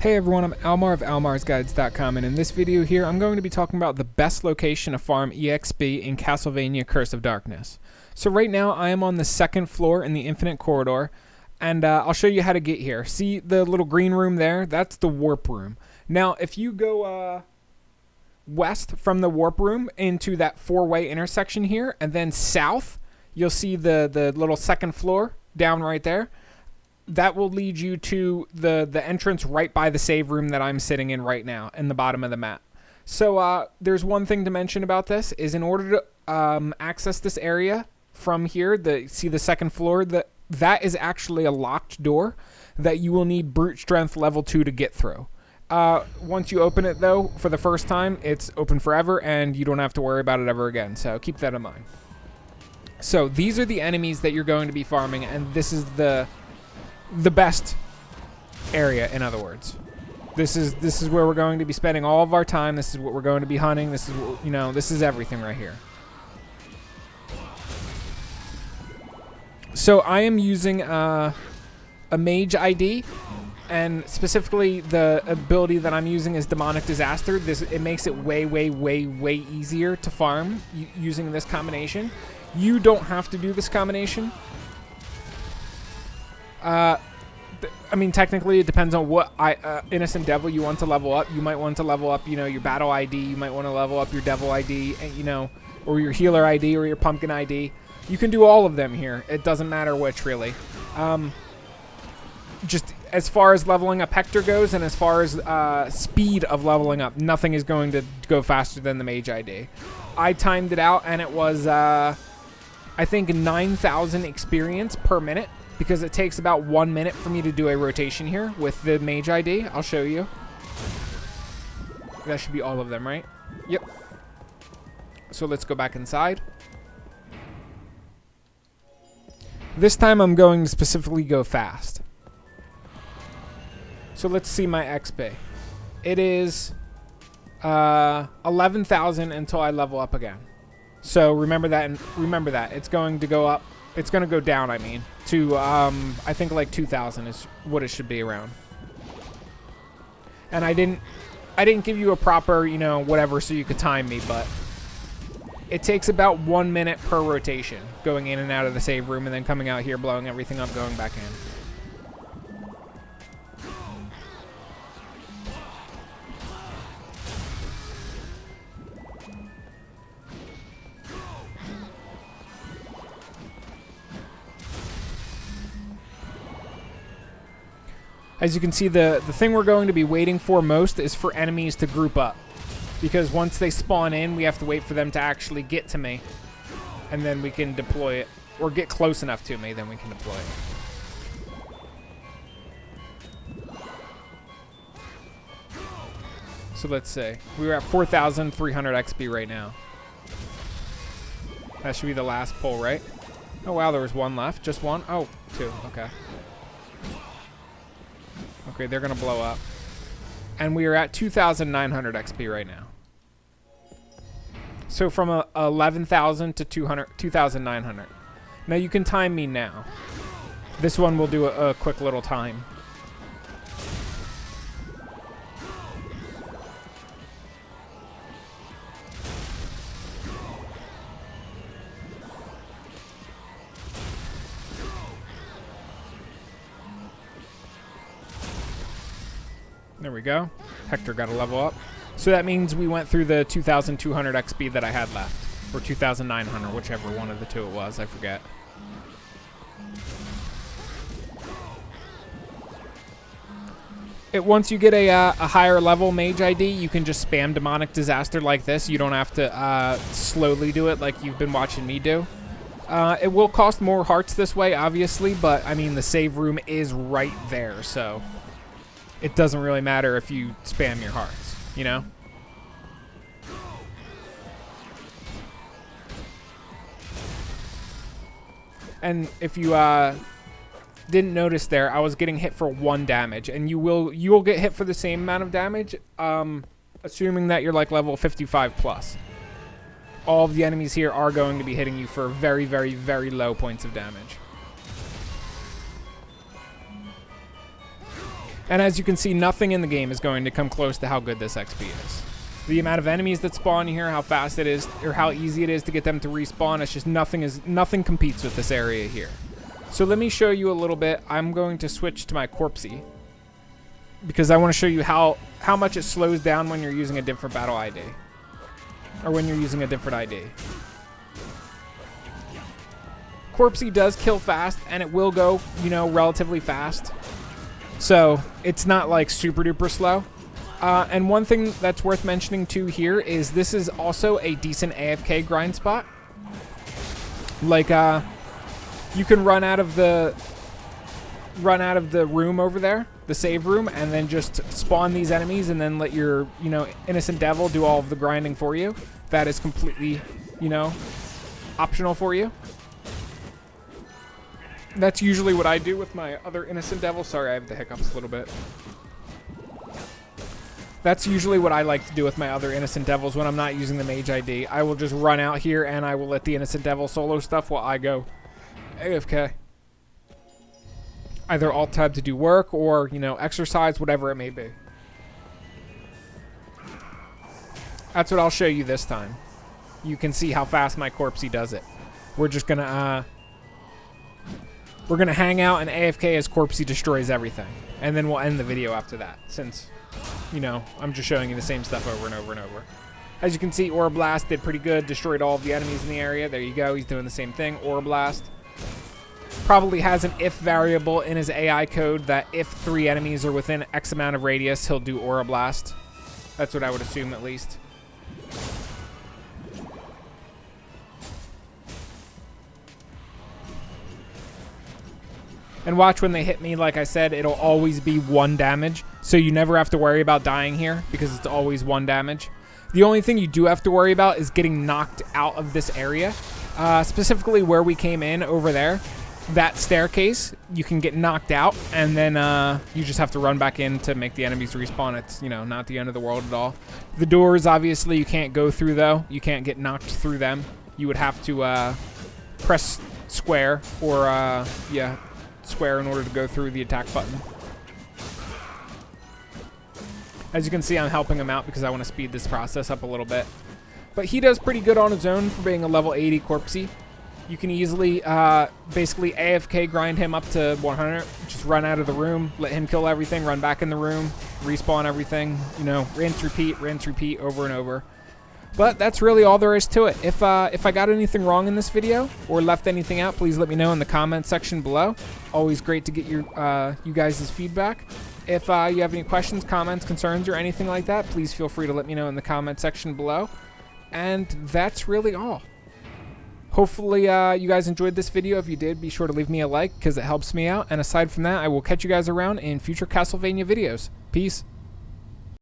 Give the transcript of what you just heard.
Hey everyone, I'm Almar of almarsguides.com, and in this video here I'm going to be talking about the best location to farm EXP in Castlevania Curse of Darkness. So right now I am on the second floor in the Infinite Corridor, and I'll show you how to get here. See the little green room there? That's the warp room. Now if you go west from the warp room into that four-way intersection here, and then south, you'll see the little second floor down right there. That will lead you to the entrance right by the save room that I'm sitting in right now in the bottom of the map. So there's one thing to mention about this is in order to access this area from here, see the second floor, that is actually a locked door that you will need brute strength level 2 to get through. Once you open it though, for the first time, it's open forever and you don't have to worry about it ever again. So keep that in mind. So these are the enemies that you're going to be farming, and this is the best area, in other words. This is where we're going to be spending all of our time. This is what we're going to be hunting. This is what, this is everything right here. So I am using a mage ID, and specifically the ability that I'm using is Demonic Disaster. It makes it way easier to farm using this combination. You don't have to do this combination. I mean, technically, it depends on what Innocent Devil you want to level up. You might want to level up, your Battle ID. You might want to level up your Devil ID, or your Healer ID, or your Pumpkin ID. You can do all of them here. It doesn't matter which, really. Just as far as leveling up Hector goes, and as far as speed of leveling up, nothing is going to go faster than the Mage ID. I timed it out, and it was, I think, 9,000 experience per minute, because it takes about 1 minute for me to do a rotation here with the Mage ID. I'll show you. That should be all of them, right? Yep. So let's go back inside. This time I'm going to specifically go fast. So let's see my XP. It is 11,000 until I level up again. So remember that, and remember that. It's going to go up. It's going to go down, I mean, to, I think like 2,000 is what it should be around. And I didn't give you a proper, whatever, so you could time me, but it takes about 1 minute per rotation, going in and out of the save room, and then coming out here, blowing everything up, going back in. As you can see, the thing we're going to be waiting for most is for enemies to group up. Because once they spawn in, we have to wait for them to actually get to me. And then we can deploy it. Or get close enough to me, then we can deploy it. So let's see. We're at 4,300 XP right now. That should be the last pull, right? Oh wow, there was one left. Just one? Oh, two. Okay. Okay, they're going to blow up. And we are at 2,900 XP right now. So from 11,000 to 2,900. Now you can time me now. This one will do a quick little time. There we go. Hector got a level up. So that means we went through the 2,200 XP that I had left. Or 2,900, whichever one of the two it was. I forget. Once you get a higher level Mage ID, you can just spam Demonic Disaster like this. You don't have to slowly do it like you've been watching me do. It will cost more hearts this way, obviously. But, I mean, the save room is right there, so it doesn't really matter if you spam your hearts, And if you didn't notice there, I was getting hit for 1 damage, and you will get hit for the same amount of damage, assuming that you're like level 55 plus. All of the enemies here are going to be hitting you for very low points of damage. And as you can see, nothing in the game is going to come close to how good this XP is. The amount of enemies that spawn here, how fast it is, or how easy it is to get them to respawn, it's just nothing competes with this area here. So let me show you a little bit. I'm going to switch to my Corpsey, because I want to show you how much it slows down when you're using a different battle ID. Or when you're using a different ID. Corpsey does kill fast, and it will go, you know, relatively fast. So it's not like super duper slow. And one thing that's worth mentioning too here is this is also a decent AFK grind spot. Like you can run out of the room over there, the save room, and then just spawn these enemies and then let your, you know, innocent devil do all of the grinding for you. That is completely, you know, optional for you. That's usually what I do with my other innocent devil. Sorry, I have the hiccups a little bit. That's usually what I like to do with my other innocent devils when I'm not using the mage ID. I will just run out here and I will let the innocent devil solo stuff while I go AFK. Either alt tab to do work or, you know, exercise, whatever it may be. That's what I'll show you this time. You can see how fast my Corpsey does it. We're just gonna hang out and AFK as Corpsey destroys everything. And then we'll end the video after that, since, you know, I'm just showing you the same stuff over and over and over. As you can see, Aura Blast did pretty good, destroyed all of the enemies in the area. There you go, he's doing the same thing. Aura Blast probably has an if variable in his AI code that if 3 enemies are within X amount of radius, he'll do Aura Blast. That's what I would assume, at least. And watch when they hit me, like I said, it'll always be 1 damage. So you never have to worry about dying here because it's always 1 damage. The only thing you do have to worry about is getting knocked out of this area. Specifically where we came in over there. That staircase, you can get knocked out and then you just have to run back in to make the enemies respawn. It's, you know, not the end of the world at all. The doors, obviously, you can't go through though. You can't get knocked through them. You would have to press square or, yeah, square in order to go through the attack button. As you can see, I'm helping him out because I want to speed this process up a little bit. But he does pretty good on his own for being a level 80 Corpsey. You can easily basically AFK grind him up to 100. Just run out of the room, let him kill everything, run back in the room, respawn everything. You know, rinse, repeat over and over. But that's really all there is to it. If I got anything wrong in this video or left anything out, please let me know in the comment section below. Always great to get your you guys' feedback. If you have any questions, comments, concerns, or anything like that, please feel free to let me know in the comment section below. And that's really all. Hopefully you guys enjoyed this video. If you did, be sure to leave me a like because it helps me out. And aside from that, I will catch you guys around in future Castlevania videos. Peace.